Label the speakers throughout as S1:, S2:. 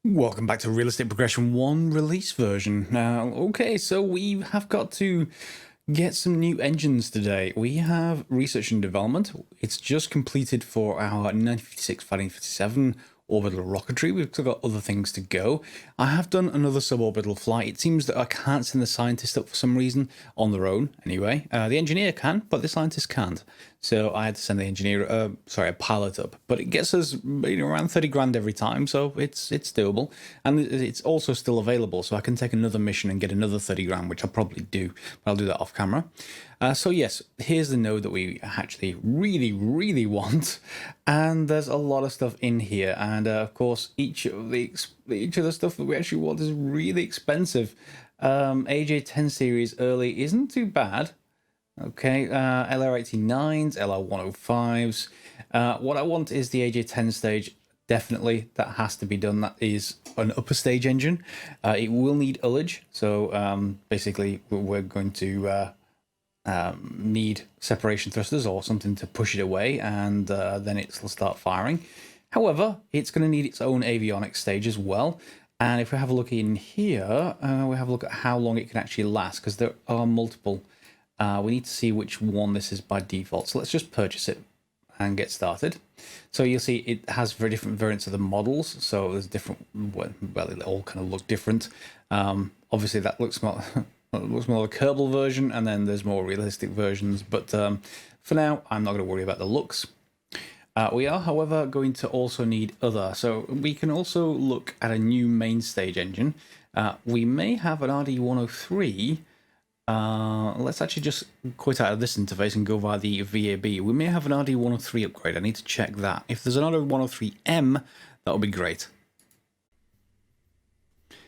S1: Welcome back to Realistic Progression 1 release version. Now, okay, so we have got to get some new engines today. We have research and development. It's just completed for our 956 Fighting 57 orbital rocketry. We've still got other things to go. I have done another suborbital flight. It seems that I can't send the scientist up for some reason, on their own anyway. The engineer can, but the scientist can't. So I had to send the engineer, a pilot up. But it gets us around 30 grand every time, so it's doable. And it's also still available, so I can take another mission and get another 30 grand, which I'll probably do. But I'll do that off camera. So yes, here's the node that we actually really want, and there's a lot of stuff in here, and of course each of the stuff that we actually want is really expensive. AJ10 series early isn't too bad. Okay, LR89s, LR105s. What I want is the AJ10 stage. Definitely, that has to be done. That is an upper stage engine. It will need ullage, so basically we're going to need separation thrusters or something to push it away, and then it'll start firing. However, it's going to need its own avionics stage as well. And if we have a look in here, we have a look at how long it can actually last, because there are multiple. We need to see which one this is by default. So let's just purchase it and get started. So you'll see it has very different variants of the models. So there's different, well, they all kind of look different. Obviously that looks more, looks more like a Kerbal version, and then there's more realistic versions. But for now, I'm not going to worry about the looks. We are, however, going to also need other. So we can also look at a new main stage engine. We may have an RD103. Let's actually just quit out of this interface and go via the VAB. We may have an RD103 upgrade. I need to check that. If there's an RD103M, that would be great.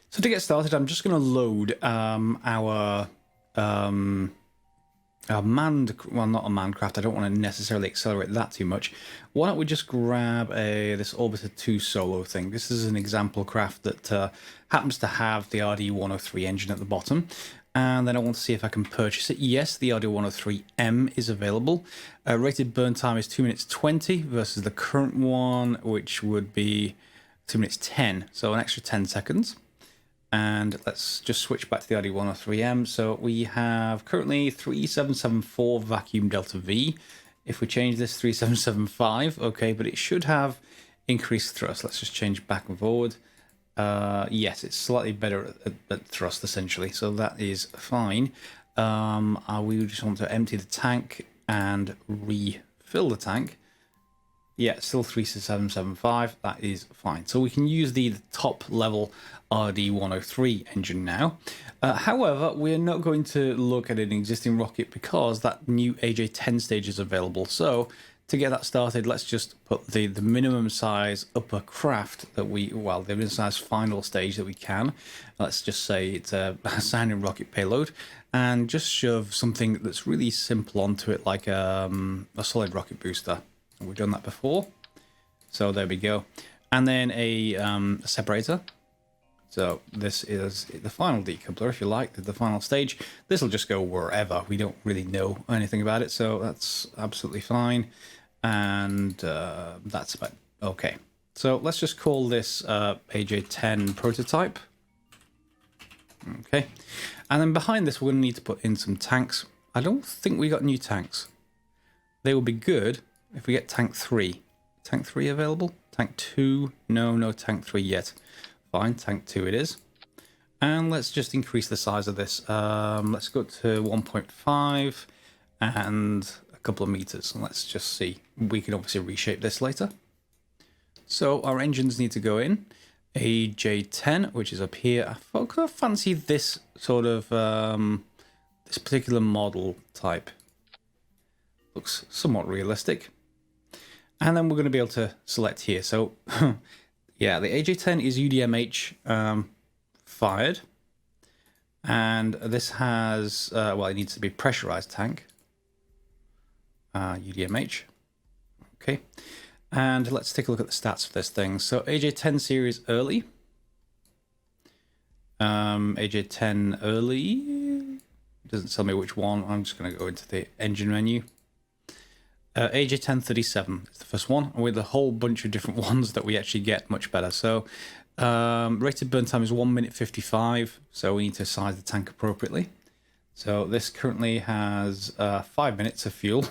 S1: So to get started, I'm just going to load our manned, well, not a manned craft. I don't want to necessarily accelerate that too much. Why don't we just grab this Orbiter 2 solo thing? This is an example craft that happens to have the RD103 engine at the bottom. And then I want to see if I can purchase it. Yes, the RD103M is available. Rated burn time is 2 minutes 20 versus the current one, which would be 2 minutes 10. So an extra 10 seconds. And let's just switch back to the RD103M. So we have currently 3774 vacuum delta V. If we change this 3775, okay, but it should have increased thrust. Let's just change back and forward. Yes, it's slightly better at thrust essentially, so that is fine. We just want to empty the tank and refill the tank. Yeah, still 3775, that is fine. So we can use the top level RD103 engine now. However, we're not going to look at an existing rocket because that new AJ10 stage is available. So to get that started, let's just put the minimum size upper craft that we, well, the minimum size final stage that we can. Let's just say it's a sounding rocket payload, and just shove something that's really simple onto it, like a solid rocket booster. We've done that before, so there we go. And then a separator. So this is the final decoupler, if you like, the final stage. This will just go wherever. We don't really know anything about it, so that's absolutely fine. And that's about okay. So let's just call this AJ10 prototype. Okay. And then behind this, we're going to need to put in some tanks. I don't think we got new tanks. They will be good if we get tank 3. Tank 3 available? Tank 2? No tank 3 yet. Fine, tank 2 it is. And let's just increase the size of this. Let's go to 1.5 and a couple of meters. And let's just see. We can obviously reshape this later. So our engines need to go in. AJ10, which is up here. I fancy this sort of, this particular model type. Looks somewhat realistic. And then we're going to be able to select here. So, yeah, the AJ10 is UDMH fired. And this has, well, it needs to be pressurized tank. UDMH. Okay. And let's take a look at the stats for this thing. So AJ10 series early. AJ10 early. Doesn't tell me which one. I'm just going to go into the engine menu. AJ1037 is the first one, with a whole bunch of different ones that we actually get much better. So Rated burn time is 1 minute 55, so we need to size the tank appropriately. So this currently has 5 minutes of fuel.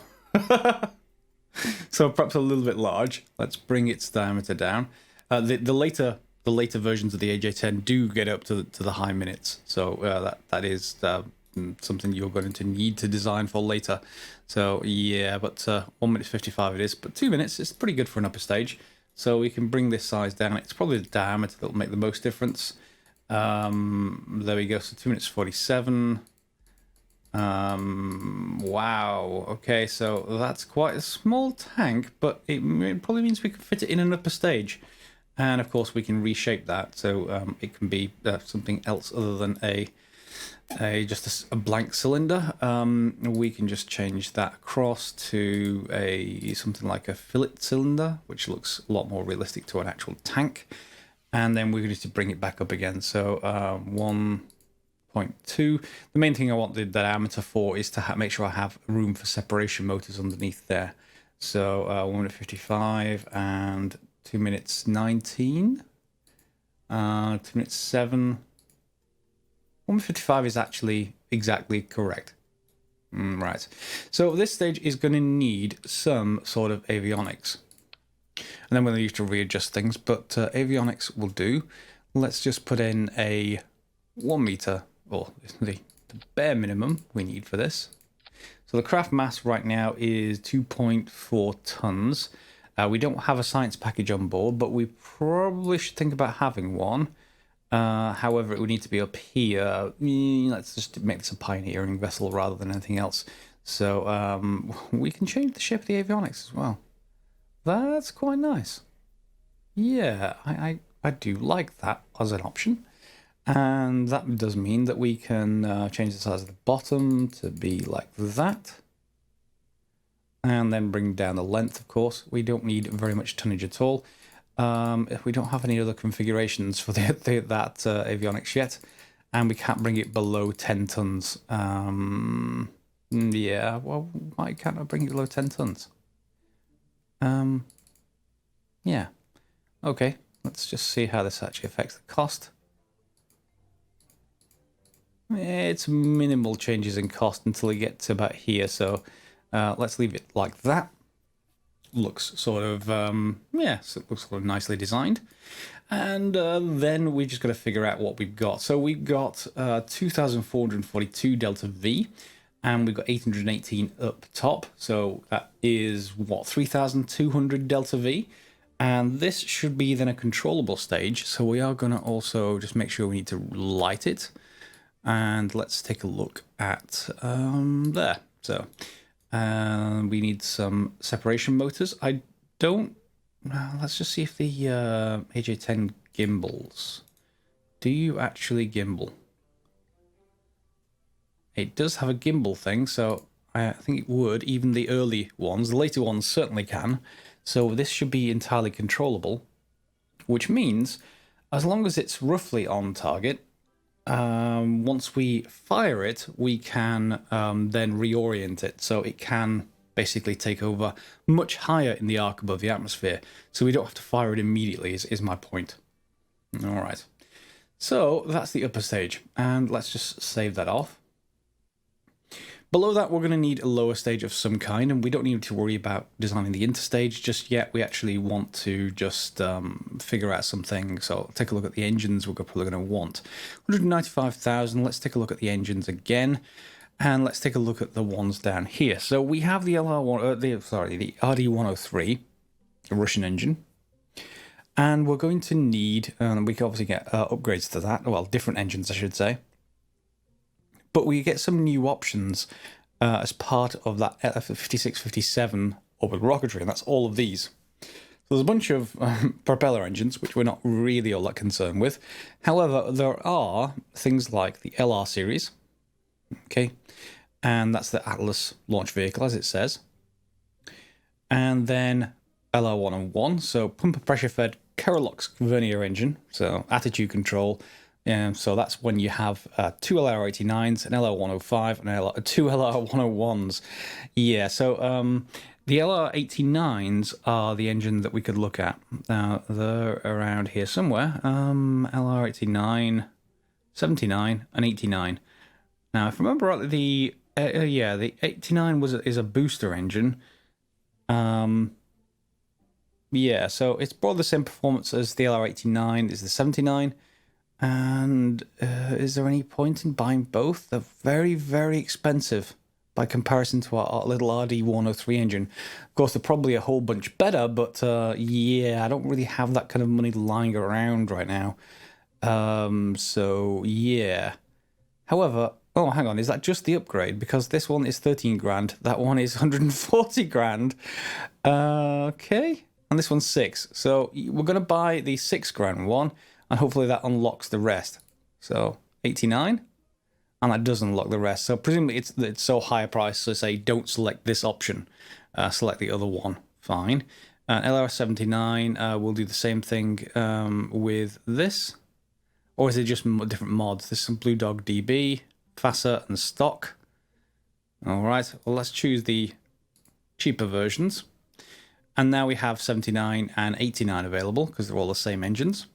S1: So perhaps a little bit large. Let's bring its diameter down. The later versions of the AJ10 do get up to the high minutes, so that is something you're going to need to design for later. So yeah, but 1 minute 55 it is, but 2 minutes is pretty good for an upper stage. So we can bring this size down. It's probably the diameter that will make the most difference. There we go. So 2 minutes 47. Wow. Okay, so that's quite a small tank, but it probably means we can fit it in an upper stage. And of course we can reshape that so it can be something else other than just a blank cylinder. We can just change that across to something like a fillet cylinder, which looks a lot more realistic to an actual tank. And then we need to bring it back up again. So 1.2. The main thing I want the diameter for is to make sure I have room for separation motors underneath there. So 1 minute 55 and 2 minutes 19. 2 minutes 7. 155 is actually exactly correct. Right. So this stage is going to need some sort of avionics. And then we'll need to readjust things, but avionics will do. Let's just put in a 1 meter, or the bare minimum we need for this. So the craft mass right now is 2.4 tons. We don't have a science package on board, but we probably should think about having one. However, it would need to be up here. Let's just make this a pioneering vessel rather than anything else. So we can change the shape of the avionics as well. That's quite nice. Yeah, I do like that as an option. And that does mean that we can change the size of the bottom to be like that. And then bring down the length, of course. We don't need very much tonnage at all. If we don't have any other configurations for that avionics yet, and we can't bring it below 10 tons. Yeah, well, why can't I bring it below 10 tons? Yeah. Okay, let's just see how this actually affects the cost. It's minimal changes in cost until we get to about here, so let's leave it like that. Looks sort of, yeah, so it looks sort of nicely designed. And then we just got to figure out what we've got. So we've got 2,442 delta V, and we've got 818 up top. So that is, what, 3,200 delta V? And this should be then a controllable stage. So we are going to also just make sure we need to light it. And let's take a look at there. So we need some separation motors. I don't... let's just see if the AJ10 gimbals. Do you actually gimbal? It does have a gimbal thing, so I think it would. Even the early ones. The later ones certainly can. So this should be entirely controllable, which means as long as it's roughly on target, once we fire it, we can then reorient it so it can basically take over much higher in the arc above the atmosphere. So we don't have to fire it immediately, is my point. All right. So that's the upper stage, and let's just save that off. Below that, we're going to need a lower stage of some kind, and we don't need to worry about designing the interstage just yet. We actually want to just figure out something. So take a look at the engines we're probably going to want. 195,000. Let's take a look at the engines again, and let's take a look at the ones down here. So we have the the RD-103, a Russian engine, and we're going to need, we can obviously get upgrades to that. Well, different engines, I should say. But we get some new options as part of that 5657 orbital rocketry, and that's all of these. So there's a bunch of propeller engines, which we're not really all that concerned with. However, there are things like the LR series, okay, and that's the Atlas launch vehicle, as it says. And then LR101, so pump and pressure fed Kerolox vernier engine, so attitude control. So that's when you have two LR89s, an LR105, and two LR101s. Yeah, so The LR89s are the engine that we could look at. Now, they're around here somewhere. LR89, 79, and 89. Now, if I remember rightly, the 89 is a booster engine. Yeah, so it's brought the same performance as the LR89, is the 79. And is there any point in buying both? They're very, very expensive by comparison to our little RD103 engine. Of course, they're probably a whole bunch better, but yeah, I don't really have that kind of money lying around right now. So yeah. However, oh, hang on, is that just the upgrade? Because this one is 13 grand, that one is 140 grand. Okay, and this one's 6. So we're going to buy the 6 grand one, and hopefully that unlocks the rest. So 89. And that does unlock the rest. So presumably it's so high a price, so say don't select this option, select the other one. Fine. LR79 will do the same thing with this, or is it just different mods? There's some Blue Dog DB, FASA, and stock. All right. Well, let's choose the cheaper versions, and now we have 79 and 89 available because they're all the same engines.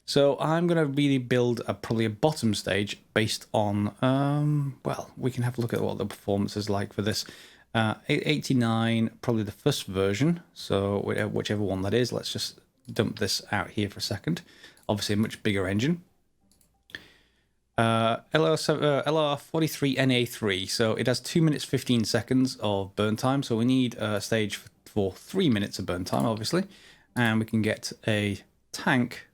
S1: So I'm going to really build probably a bottom stage based on, well, we can have a look at what the performance is like for this. 89, probably the first version, so whichever one that is. Let's just dump this out here for a second. Obviously a much bigger engine. LR43NA3, so it has 2 minutes 15 seconds of burn time, so we need a stage for 3 minutes of burn time, obviously. And we can get a tank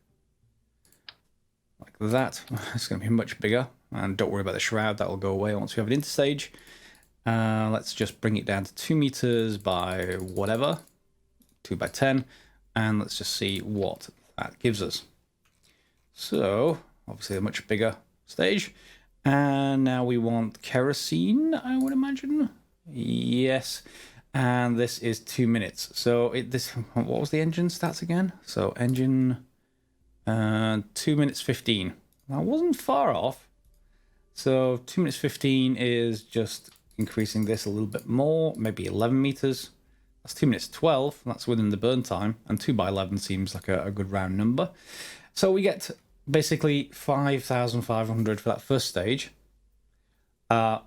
S1: like that. It's going to be much bigger, and don't worry about the shroud, that will go away once we have it into stage. Let's just bring it down to 2 meters by whatever, 2 by 10, and let's just see what that gives us. So obviously a much bigger stage, and now we want kerosene, I would imagine. Yes, and this is 2 minutes. So what was the engine stats again? So engine 2 minutes 15. That wasn't far off. So 2 minutes 15 is just increasing this a little bit more, maybe 11 meters. That's 2 minutes 12. That's within the burn time, and 2 by 11 seems like a good round number. So we get basically 5,500 for that first stage, and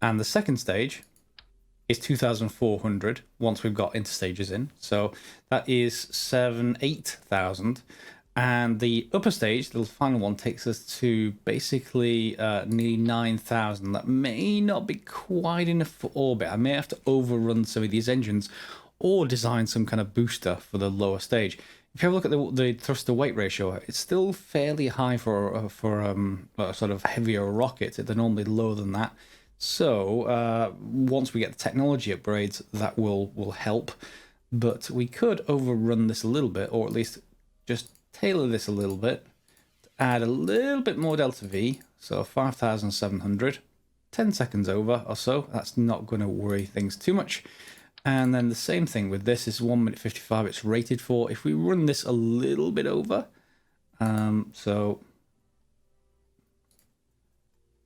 S1: the second stage is 2,400 once we've got interstages in. So that is 8,000. And the upper stage, the final one, takes us to basically nearly 9,000. That may not be quite enough for orbit. I may have to overrun some of these engines or design some kind of booster for the lower stage. If you have a look at the thrust to weight ratio, it's still fairly high for a sort of heavier rocket. They're normally lower than that. So once we get the technology upgrades, that will help. But we could overrun this a little bit, or at least just tailor this a little bit to add a little bit more delta V, so 5,700, 10 seconds over or so. That's not going to worry things too much. And then the same thing with this is 1 minute 55 it's rated for. If we run this a little bit over, so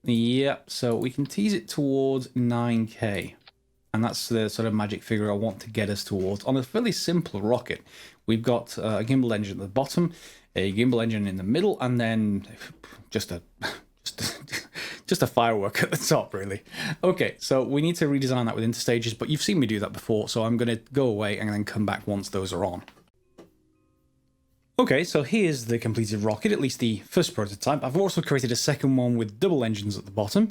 S1: yeah, so we can tease it towards 9K. And that's the sort of magic figure I want to get us towards. On a fairly simple rocket, we've got a gimbal engine at the bottom, a gimbal engine in the middle, and then just a firework at the top, really. Okay, so we need to redesign that with interstages, but you've seen me do that before, so I'm going to go away and then come back once those are on. Okay, so here's the completed rocket, at least the first prototype. I've also created a second one with double engines at the bottom.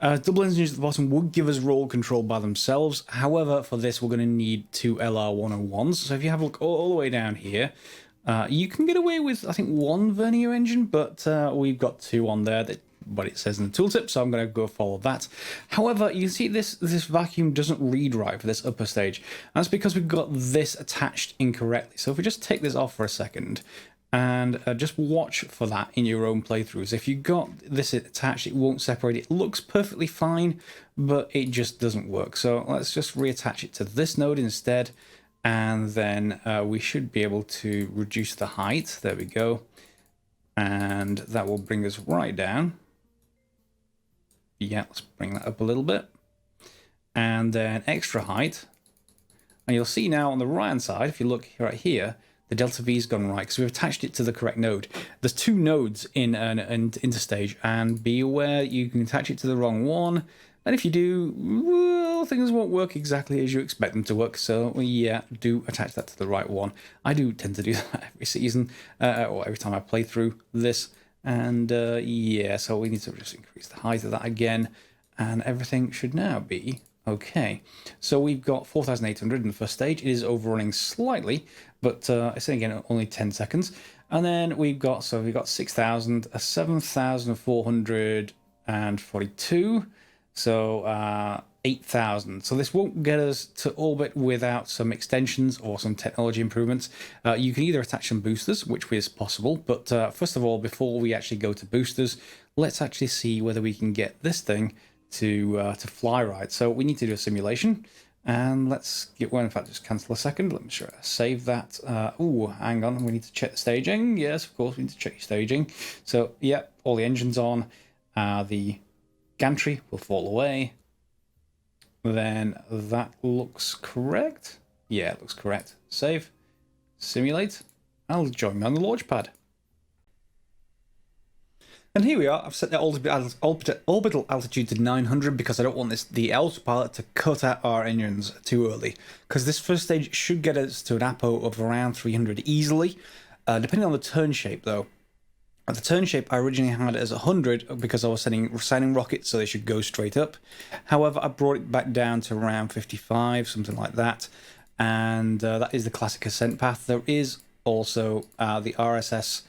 S1: Double engines at the bottom would give us roll control by themselves. However, for this, we're going to need 2 LR101s. So if you have a look all the way down here, you can get away with, I think, 1 vernier engine, but we've got 2 on there, what it says in the tooltip, so I'm going to go follow that. However, you see this vacuum doesn't read right for this upper stage. And that's because we've got this attached incorrectly. So if we just take this off for a second and just watch for that in your own playthroughs. If you got this attached, it won't separate. It looks perfectly fine, but it just doesn't work. So let's just reattach it to this node instead, and then we should be able to reduce the height. There we go. And that will bring us right down. Yeah, let's bring that up a little bit. And then extra height. And you'll see now on the right hand side, if you look right here, the delta V's gone right because we've attached it to the correct node. There's two nodes in an interstage, and be aware you can attach it to the wrong one. And if you do, well, things won't work exactly as you expect them to work. So yeah, do attach that to the right one. I do tend to do that every season, or every time I play through this. And yeah, so we need to just increase the height of that again, and everything should now be okay. So we've got 4,800 in the first stage. It is overrunning slightly, but it's again only 10 seconds. And then we've got 6,000, 7,442. So 8,000. So this won't get us to orbit without some extensions or some technology improvements. You can either attach some boosters, which is possible, but first of all, before we actually go to boosters, let's actually see whether we can get this thing to fly right. So we need to do a simulation, and let's get one. In fact, just cancel a second. Let me save that. Oh, hang on, we need to check the staging. Yes, of course, we need to check your staging. So yeah, all the engines on. The gantry will fall away. Then that looks correct. Yeah, it looks correct. Save, simulate. I'll join me on the launch pad. And here we are. I've set the orbital altitude to 900 because I don't want the autopilot to cut out our engines too early. Because this first stage should get us to an APO of around 300 easily, depending on the turn shape though. The turn shape I originally had as 100 because I was sending rockets, so they should go straight up. However, I brought it back down to around 55, something like that. And that is the classic ascent path. There is also the RSS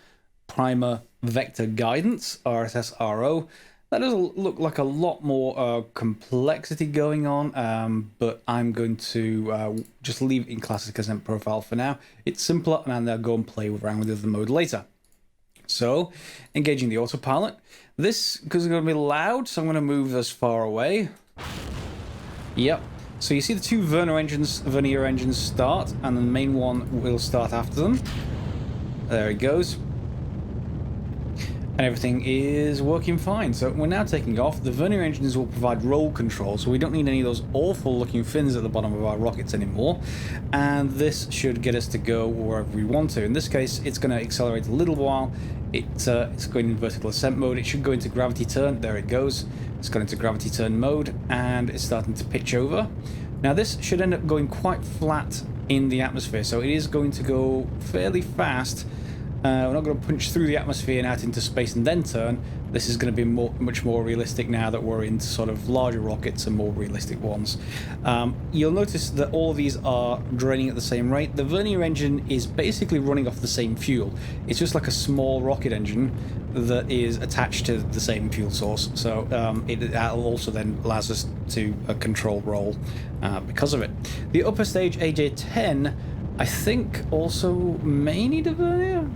S1: Primer Vector Guidance, RSS RO. That does look like a lot more complexity going on, but I'm going to just leave it in classic ascent profile for now. It's simpler, and I'll go and play around with the other mode later. So, engaging the autopilot. This, because it's going to be loud, so I'm going to move this far away. Yep. So you see the two vernier engines start, and the main one will start after them. There it goes. And everything is working fine. So we're now taking off. The vernier engines will provide roll control, so we don't need any of those awful looking fins at the bottom of our rockets anymore. And this should get us to go wherever we want to. In this case, it's going to accelerate a little while. It's going in vertical ascent mode. It should go into gravity turn. There it goes. It's gone into gravity turn mode, and it's starting to pitch over. Now this should end up going quite flat in the atmosphere, so it is going to go fairly fast. We're not going to punch through the atmosphere and out into space and then turn. This is going to be much more realistic now that we're into sort of larger rockets and more realistic ones. You'll notice that all of these are draining at the same rate. The vernier engine is basically running off the same fuel. It's just like a small rocket engine that is attached to the same fuel source. So it also then allows us to control roll because of it. The upper stage AJ10, I think, also may need a vernier.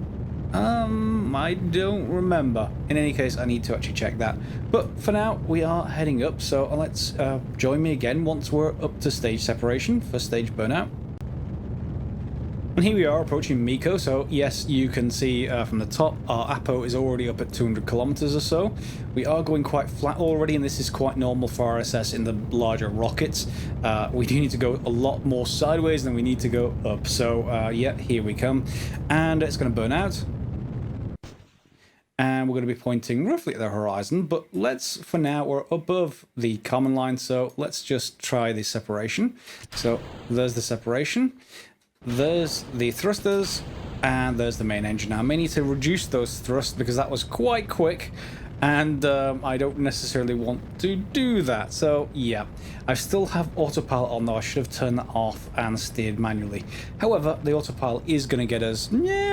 S1: I don't remember. In any case, I need to actually check that. But for now, we are heading up, so let's join me again once we're up to stage separation for stage burnout. And here we are approaching Miko, so yes, you can see from the top, our APO is already up at 200 kilometers or so. We are going quite flat already, and this is quite normal for RSS in the larger rockets. We do need to go a lot more sideways than we need to go up, so yeah, here we come. And it's going to burn out. And we're going to be pointing roughly at the horizon, but let's, for now, we're above the common line, so let's just try the separation. So there's the separation. There's the thrusters, and there's the main engine. Now I may need to reduce those thrusts because that was quite quick, and I don't necessarily want to do that. So yeah, I still have autopilot on though. I should have turned that off and steered manually. However, the autopilot is going to get us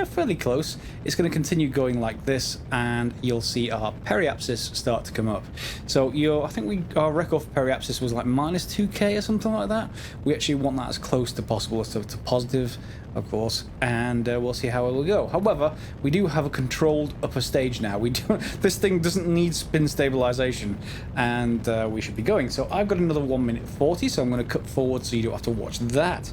S1: fairly close. It's going to continue going like this, and you'll see our periapsis start to come up. So I think our record for periapsis was like minus 2k or something like that. We actually want that as close to possible as to positive, of course, and we'll see how it will go. However, we do have a controlled upper stage now. This thing doesn't need spin stabilization, and we should be going. So I've got another 1 minute 40, so I'm going to cut forward so you don't have to watch that.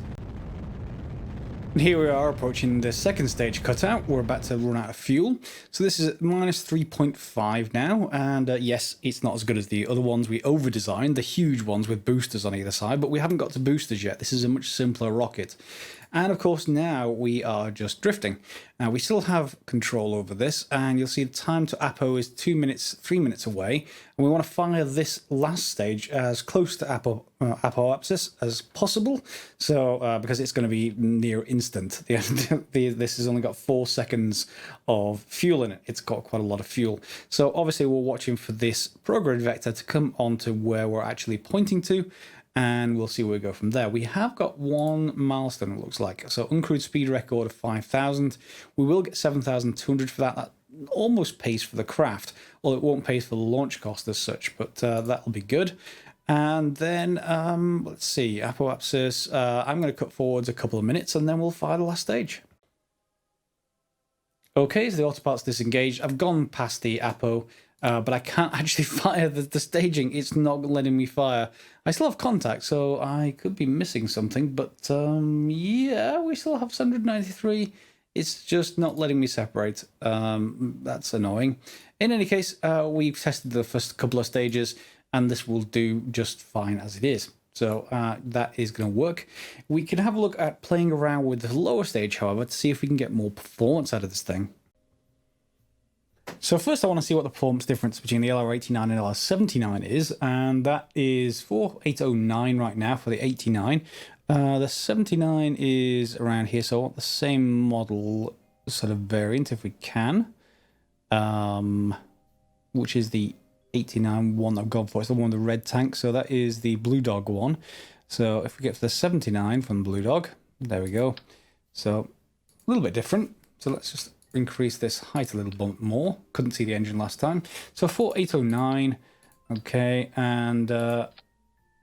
S1: And here we are approaching the second stage cutout. We're about to run out of fuel. So this is at minus 3.5 now. And yes, it's not as good as the other ones we over-designed, the huge ones with boosters on either side, but we haven't got to boosters yet. This is a much simpler rocket. And of course, now we are just drifting. Now we still have control over this, and you'll see the time to Apo is 3 minutes away. And we want to fire this last stage as close to apoapsis as possible. So because it's going to be near instant. This has only got 4 seconds of fuel in it. It's got quite a lot of fuel. So obviously we're watching for this prograde vector to come onto where we're actually pointing to. And we'll see where we go from there. We have got one milestone, it looks like. So uncrewed speed record of 5,000. We will get 7,200 for that. That almost pays for the craft. Well, it won't pay for the launch cost as such, but that'll be good. And then, let's see, apoapsis. I'm going to cut forwards a couple of minutes, and then we'll fire the last stage. Okay, so the autopilot's disengaged. I've gone past the apo. But I can't actually fire the staging. It's not letting me fire. I still have contact, so I could be missing something. But yeah, we still have 193. It's just not letting me separate. That's annoying. In any case, we've tested the first couple of stages, and this will do just fine as it is. So that is going to work. We can have a look at playing around with the lower stage, however, to see if we can get more performance out of this thing. So first I want to see what the performance difference between the LR89 and LR79 is, and that is 4809 right now for the 89. The 79 is around here, so I want the same model sort of variant if we can, which is the 89 one that I've gone for. It's the one with the red tank, so that is the Blue Dog one. So if we get to the 79 from Blue Dog, there we go. So a little bit different. So let's just increase this height a little bit more. Couldn't see the engine last time. So 4809, okay, and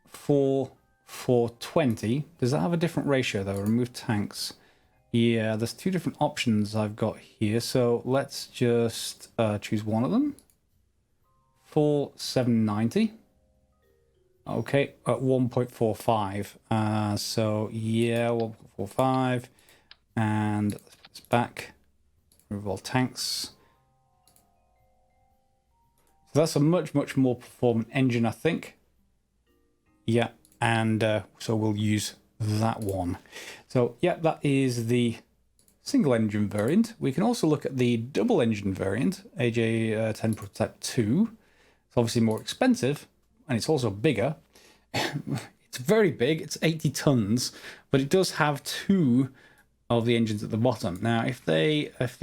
S1: 420. Does that have a different ratio though? Remove tanks. Yeah, there's 2 different options I've got here. So let's just choose one of them. 4790. Okay, at 1.45. So yeah, 1.45, and let's put this back. Remove all tanks. So that's a much more performant engine, I think. Yeah, and so we'll use that one. So yeah, that is the single engine variant. We can also look at the double engine variant, AJ10 Prototype 2. It's obviously more expensive, and it's also bigger. It's very big. It's 80 tons, but it does have 2 of the engines at the bottom. Now, if they have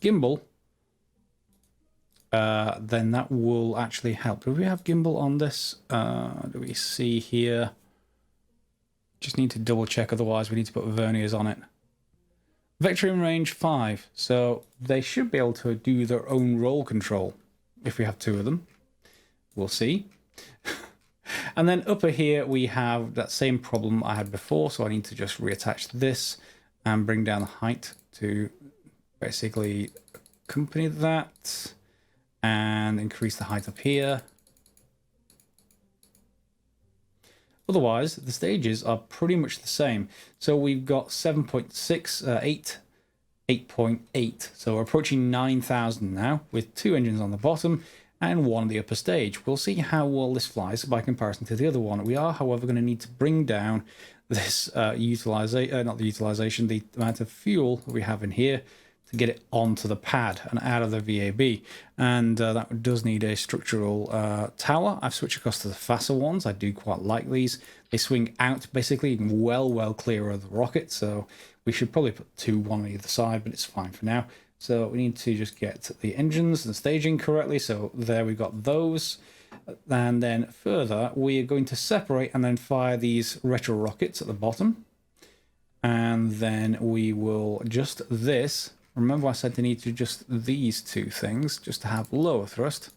S1: gimbal, then that will actually help. Do we have gimbal on this? Do we see here? Just need to double check, otherwise we need to put verniers on it. Vectoring range 5, so they should be able to do their own roll control if we have 2 of them. We'll see. And then upper here we have that same problem I had before, so I need to just reattach this and bring down the height to basically accompany that, and increase the height up here. Otherwise, the stages are pretty much the same. So we've got 7.6, 8.8. So we're approaching 9,000 now with 2 engines on the bottom and 1 on the upper stage. We'll see how well this flies by comparison to the other one. We are, however, going to need to bring down this the amount of fuel that we have in here to get it onto the pad and out of the VAB. And that does need a structural tower. I've switched across to the faster ones. I do quite like these. They swing out basically well clear of the rocket. So we should probably put 2, 1 on either side, but it's fine for now. So we need to just get the engines and staging correctly. So there we got those. And then further, we are going to separate and then fire these retro rockets at the bottom. And then we will adjust this. Remember I said to need to adjust these 2 things just to have lower thrust.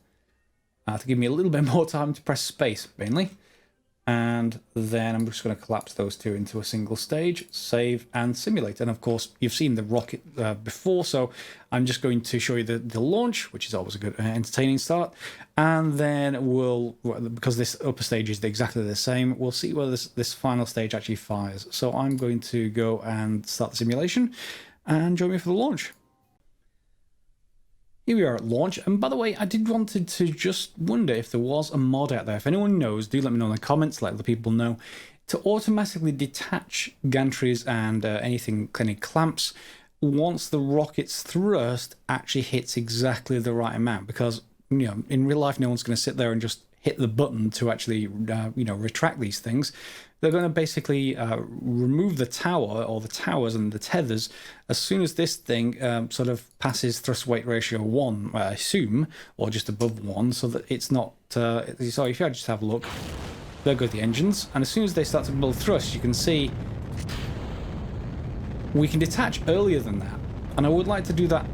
S1: To give me a little bit more time to press space, mainly. And then I'm just going to collapse those two into a single stage, save and simulate. And of course, you've seen the rocket before, so I'm just going to show you the launch, which is always a good entertaining start. And then we'll, because this upper stage is exactly the same, we'll see whether this final stage actually fires. So I'm going to go and start the simulation and join me for the launch. Here we are at launch, and by the way, I did wanted to just wonder if there was a mod out there. If anyone knows, do let me know in the comments, let other people know, to automatically detach gantries and any clamps once the rocket's thrust actually hits exactly the right amount. Because, you know, in real life, no one's going to sit there and just hit the button to actually, retract these things. They're going to basically remove the tower or the towers and the tethers as soon as this thing sort of passes thrust weight ratio 1, I assume, or just above 1, so that it's not. So if I just have a look, there go the engines, and as soon as they start to build thrust, you can see we can detach earlier than that. And I would like to do that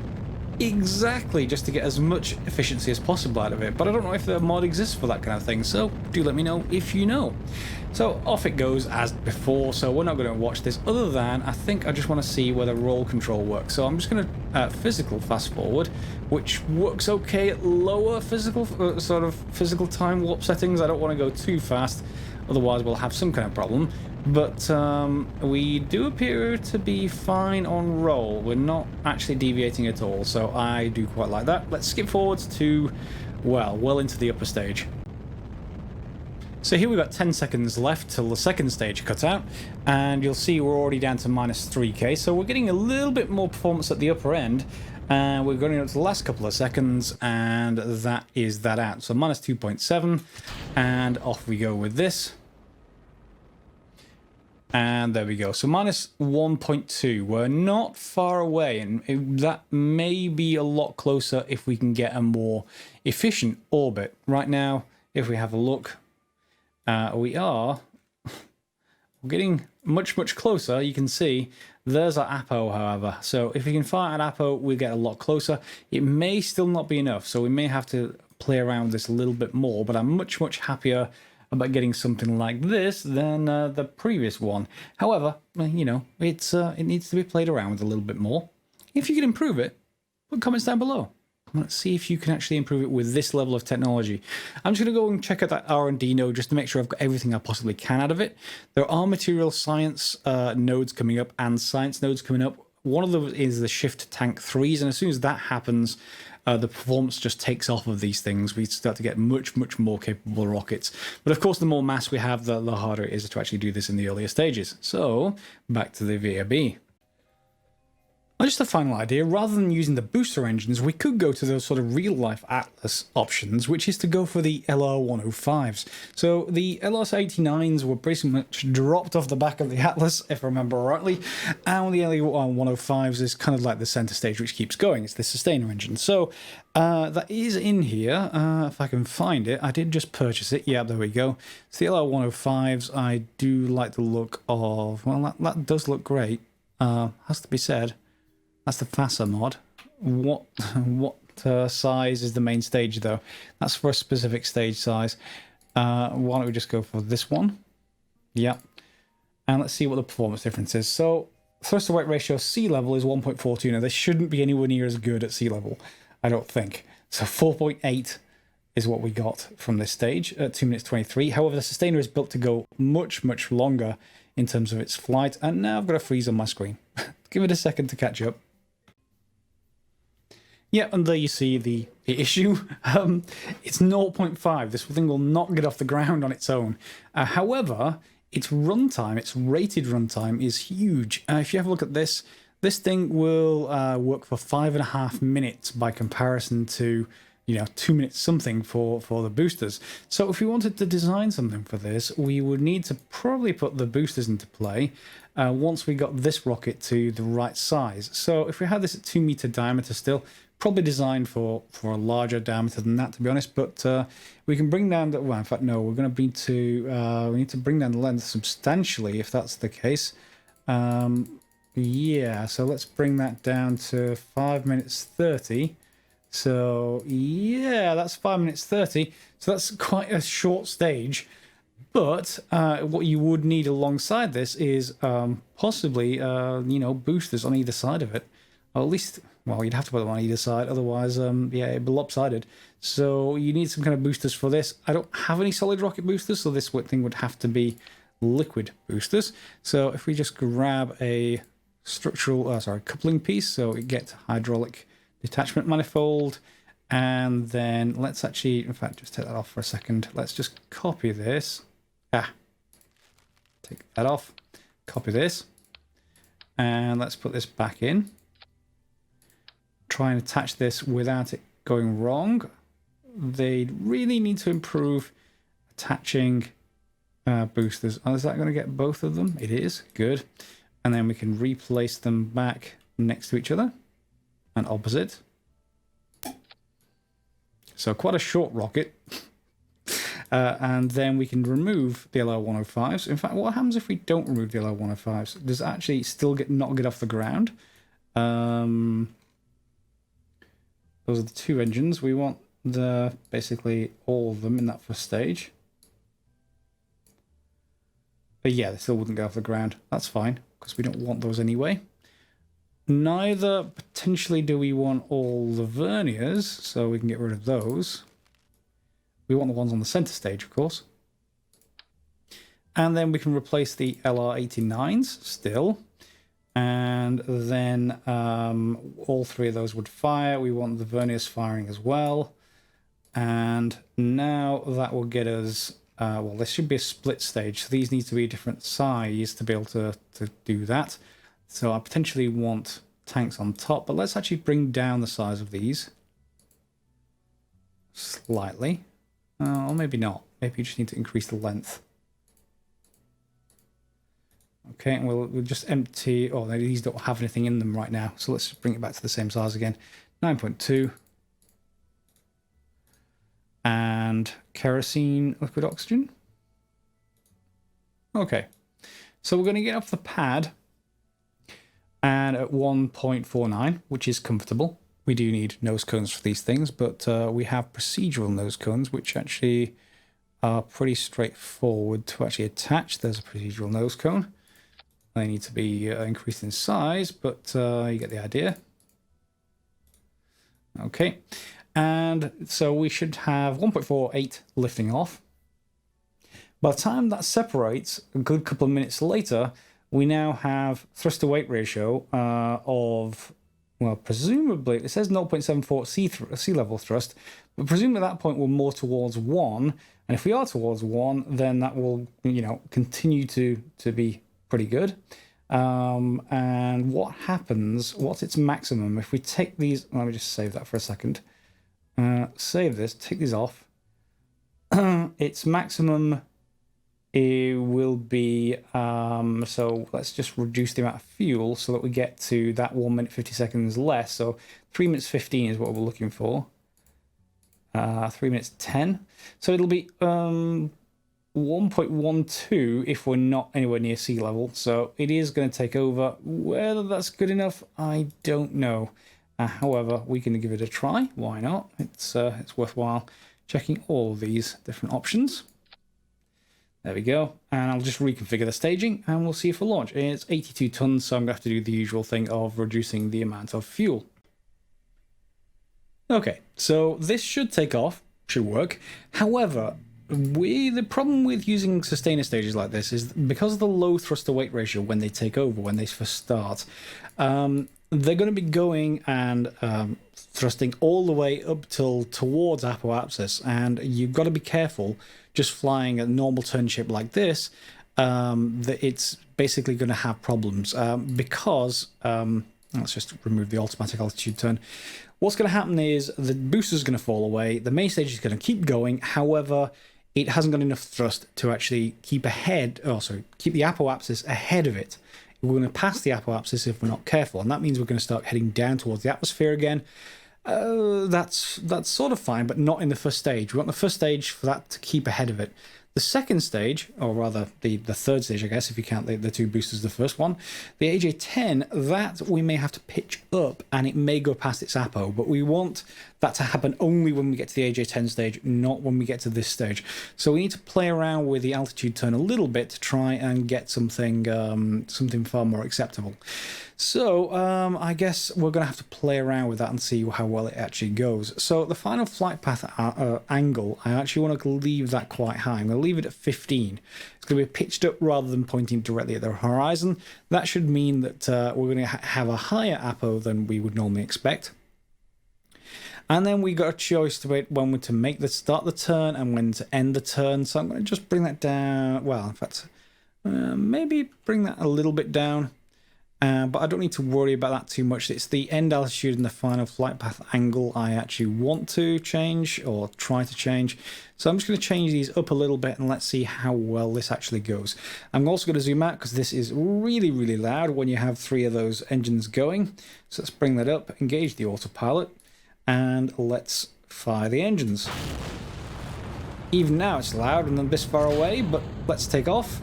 S1: exactly just to get as much efficiency as possible out of it, but I don't know if the mod exists for that kind of thing, so do let me know if you know. So off it goes as before, so we're not going to watch this other than I think I just want to see whether roll control works. So I'm just going to physical fast forward, which works okay at lower physical physical time warp settings. I don't want to go too fast, otherwise we'll have some kind of problem. But we do appear to be fine on roll. We're not actually deviating at all, so I do quite like that. Let's skip forwards to, well into the upper stage. So here we've got 10 seconds left till the second stage cut out, and you'll see we're already down to minus 3k, so we're getting a little bit more performance at the upper end, and we're going up to the last couple of seconds, and that is that out. So minus 2.7, and off we go with this. And there we go. So minus 1.2. We're not far away, and that may be a lot closer if we can get a more efficient orbit. Right now, if we have a look, we're getting much closer. You can see there's our APO, however. So if we can fire at APO, we'll get a lot closer. It may still not be enough, so we may have to play around with this a little bit more, but I'm much happier about getting something like this than the previous one. However, you know, it needs to be played around with a little bit more. If you can improve it, put comments down below. Let's see if you can actually improve it with this level of technology. I'm just going to go and check out that R&D node just to make sure I've got everything I possibly can out of it. There are material science nodes coming up and science nodes coming up. One of them is the shift tank 3s, and as soon as that happens, the performance just takes off of these things. We start to get much more capable rockets. But of course, the more mass we have, the harder it is to actually do this in the earlier stages. So, back to the VAB. Just a final idea, rather than using the booster engines, we could go to those sort of real-life Atlas options, which is to go for the LR105s. So the LS-89s were pretty much dropped off the back of the Atlas, if I remember rightly, and the LR105s is kind of like the center stage which keeps going. It's the sustainer engine. So that is in here, if I can find it. I did just purchase it. Yeah, there we go. It's the LR105s. I do like the look of, well, that does look great, has to be said. That's the FASA mod. What size is the main stage, though? That's for a specific stage size. Why don't we just go for this one? Yep. And let's see what the performance difference is. So, thrust to weight ratio sea level is 1.42. Now, this shouldn't be anywhere near as good at sea level, I don't think. So, 4.8 is what we got from this stage at 2 minutes 23. However, the sustainer is built to go much longer in terms of its flight. And now I've got a freeze on my screen. Give it a second to catch up. Yeah, and there you see the issue. It's 0.5. This thing will not get off the ground on its own. However, its runtime, its rated runtime, is huge. If you have a look at this, this thing will work for 5.5 minutes by comparison to, 2 minutes something for the boosters. So if we wanted to design something for this, we would need to probably put the boosters into play once we got this rocket to the right size. So if we had this at 2 meter diameter still, probably designed for a larger diameter than that, to be honest, but we can bring down the, well, in fact, no, we're going to need to, we need to bring down the length substantially if that's the case. Yeah, so let's bring that down to 5 minutes 30. So yeah, that's 5 minutes 30. So that's quite a short stage, But what you would need alongside this is possibly, you know, boosters on either side of it. Or at least, well, you'd have to put them on either side. Otherwise, yeah, it'd be lopsided. So you need some kind of boosters for this. I don't have any solid rocket boosters, so this thing would have to be liquid boosters. So if we just grab a structural, coupling piece, so we get hydraulic detachment manifold, and then let's actually, in fact, just take that off for a second. Let's just copy this. Take that off. Copy this. And let's put this back in. Try and attach this without it going wrong. They really need to improve attaching boosters. Oh, is that going to get both of them? It is. Good. And then we can replace them back next to each other and opposite. So quite a short rocket. And then we can remove the LR105s. In fact, what happens if we don't remove the LR105s? Does it actually still not get off the ground? Those are the two engines. We want basically all of them in that first stage. But yeah, they still wouldn't get off the ground. That's fine, because we don't want those anyway. Neither potentially do we want all the verniers, so we can get rid of those. We want the ones on the center stage, of course. And then we can replace the LR89s still. And then all three of those would fire. We want the verniers firing as well. And now that will get us, well, this should be a split stage. So these need to be a different size to be able to do that. So I potentially want tanks on top, but let's actually bring down the size of these slightly. Or maybe not. Maybe you just need to increase the length. Okay, and we'll just empty... Oh, these don't have anything in them right now. So let's bring it back to the same size again. 9.2. And kerosene liquid oxygen. Okay. So we're going to get off the pad and at 1.49, which is comfortable. We do need nose cones for these things, but we have procedural nose cones, which actually are pretty straightforward to actually attach. There's a procedural nose cone. They need to be increased in size, but you get the idea. Okay, and so we should have 1.48 lifting off. By the time that separates, a good couple of minutes later, we now have thrust to weight ratio of... Well, presumably, it says 0.74 sea level thrust, but presumably at that point we're more towards 1. And if we are towards 1, then that will, you know, continue to be pretty good. And what happens, what's its maximum? If we take these, let me just save that for a second. Save this, take these off. Its maximum... It will be, so let's just reduce the amount of fuel so that we get to that 1 minute 50 seconds less. So 3 minutes 15 is what we're looking for. 3 minutes 10. So it'll be 1.12 if we're not anywhere near sea level. So it is going to take over. Whether that's good enough, I don't know. However, we can give it a try. Why not? It's worthwhile checking all of these different options. There we go, and I'll just reconfigure the staging and we'll see if we'll launch. It's 82 tons, so I'm going to have to do the usual thing of reducing the amount of fuel. Okay, so this should take off, should work. However, the problem with using sustainer stages like this is because of the low thrust to weight ratio when they take over, when they first start, they're going to be going and thrusting all the way up towards apoapsis, and you've got to be careful just flying a normal turn shape like this, that it's basically going to have problems because, let's just remove the automatic altitude turn. What's going to happen is the booster's going to fall away, the main stage is going to keep going, however, it hasn't got enough thrust to actually keep the apoapsis ahead of it. We're going to pass the apoapsis if we're not careful, and that means we're going to start heading down towards the atmosphere again. That's sort of fine, but not in the first stage. We want the first stage for that to keep ahead of it. The second stage, or rather the third stage, I guess, if you count the two boosters, the first one, the AJ10, that we may have to pitch up and it may go past its APO, but we want that to happen only when we get to the AJ10 stage, not when we get to this stage. So we need to play around with the altitude turn a little bit to try and get something far more acceptable. So I guess we're going to have to play around with that and see how well it actually goes. So the final flight path angle, I actually want to leave that quite high. I'm going to leave it at 15. It's going to be pitched up rather than pointing directly at the horizon. That should mean that we're going to have a higher APO than we would normally expect. And then we got a choice to when to start the turn and when to end the turn. So I'm going to just bring that down. Well, in fact, maybe bring that a little bit down. But I don't need to worry about that too much. It's the end altitude and the final flight path angle I actually want to change or try to change. So I'm just going to change these up a little bit and let's see how well this actually goes. I'm also going to zoom out because this is really, really loud when you have 3 of those engines going. So let's bring that up, engage the autopilot, and let's fire the engines. Even now it's loud and then this far away, but let's take off.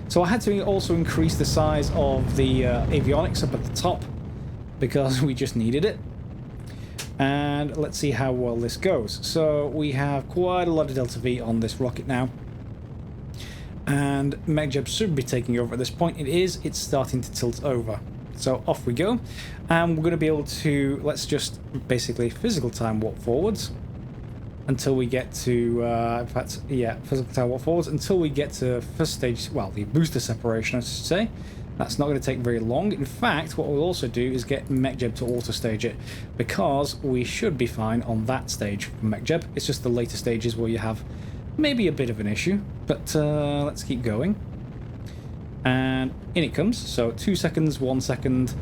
S1: So I had to also increase the size of the avionics up at the top because we just needed it. And let's see how well this goes. So we have quite a lot of delta V on this rocket now. And MechJeb should be taking over at this point. It is. It's starting to tilt over. So off we go. And we're going to be able to, let's just basically physical time walk forwards. Until we get to, in fact, yeah, physical time walk forwards until we get to first stage, well, the booster separation, I should say. That's not going to take very long. In fact, what we'll also do is get MechJeb to auto-stage it, because we should be fine on that stage for MechJeb. It's just the later stages where you have maybe a bit of an issue, but let's keep going. And in it comes. So 2 seconds, 1 second,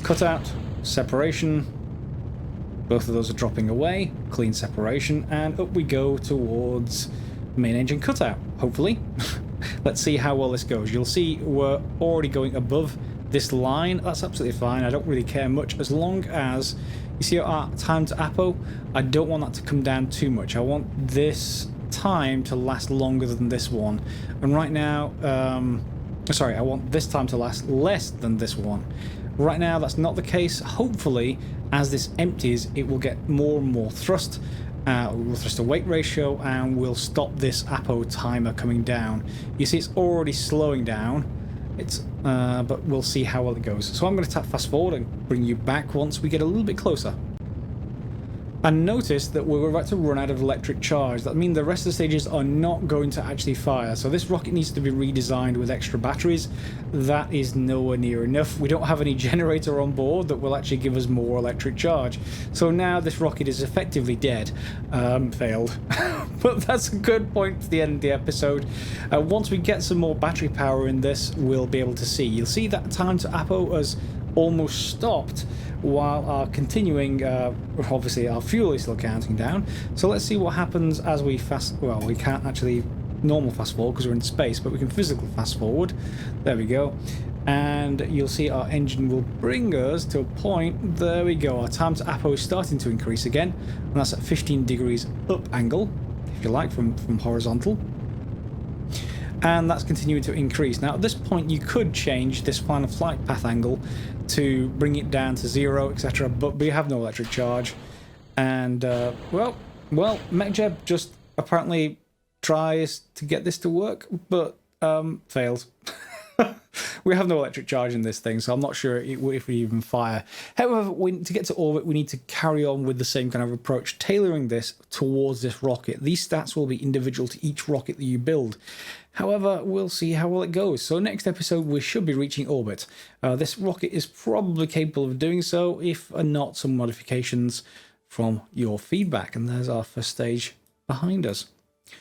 S1: cutout, separation. Both of those are dropping away, clean separation, and up we go towards main engine cutout, hopefully. Let's see how well this goes. You'll see we're already going above this line. That's absolutely fine. I don't really care much as long as you see our time to APO. I don't want that to come down too much. I want this time to last longer than this one. And right now, sorry, I want this time to last less than this one. Right now, that's not the case. Hopefully, as this empties, it will get more and more thrust. Thrust to weight ratio, and we'll stop this APO timer coming down. You see, it's already slowing down. But we'll see how well it goes. So I'm going to tap fast forward and bring you back once we get a little bit closer. And notice that we're about to run out of electric charge. That means the rest of the stages are not going to actually fire. So this rocket needs to be redesigned with extra batteries. That is nowhere near enough. We don't have any generator on board that will actually give us more electric charge. So now this rocket is effectively dead. Failed. But that's a good point to the end of the episode. Once we get some more battery power in this, we'll be able to see. You'll see that time to APO has almost stopped, while our continuing, obviously our fuel is still counting down. So let's see what happens as we we can't actually normal fast forward because we're in space, but we can physical fast forward. There we go. And you'll see our engine will bring us to a point. There we go. Our time to APO is starting to increase again, and that's at 15 degrees up angle, if you like, from horizontal. And that's continuing to increase. Now at this point you could change this final flight path angle to bring it down to 0, etc., but we have no electric charge. And well, MechJeb just apparently tries to get this to work, but fails. We have no electric charge in this thing, so I'm not sure if we even fire. However, to get to orbit, we need to carry on with the same kind of approach, tailoring this towards this rocket. These stats will be individual to each rocket that you build. However, we'll see how well it goes. So next episode, we should be reaching orbit. This rocket is probably capable of doing so, if not some modifications from your feedback. And there's our first stage behind us.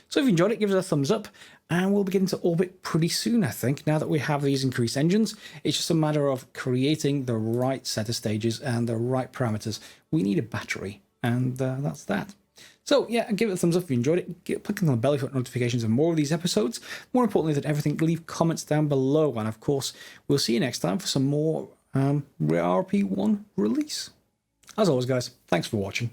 S1: So if you enjoyed it, give us a thumbs up, and we'll be getting to orbit pretty soon, I think. Now that we have these increased engines, it's just a matter of creating the right set of stages and the right parameters. We need a battery, and that's that. So yeah, give it a thumbs up if you enjoyed it. Click on the bell if you want notifications of more of these episodes. More importantly than everything, leave comments down below, and of course, we'll see you next time for some more RP1 release. As always, guys, thanks for watching.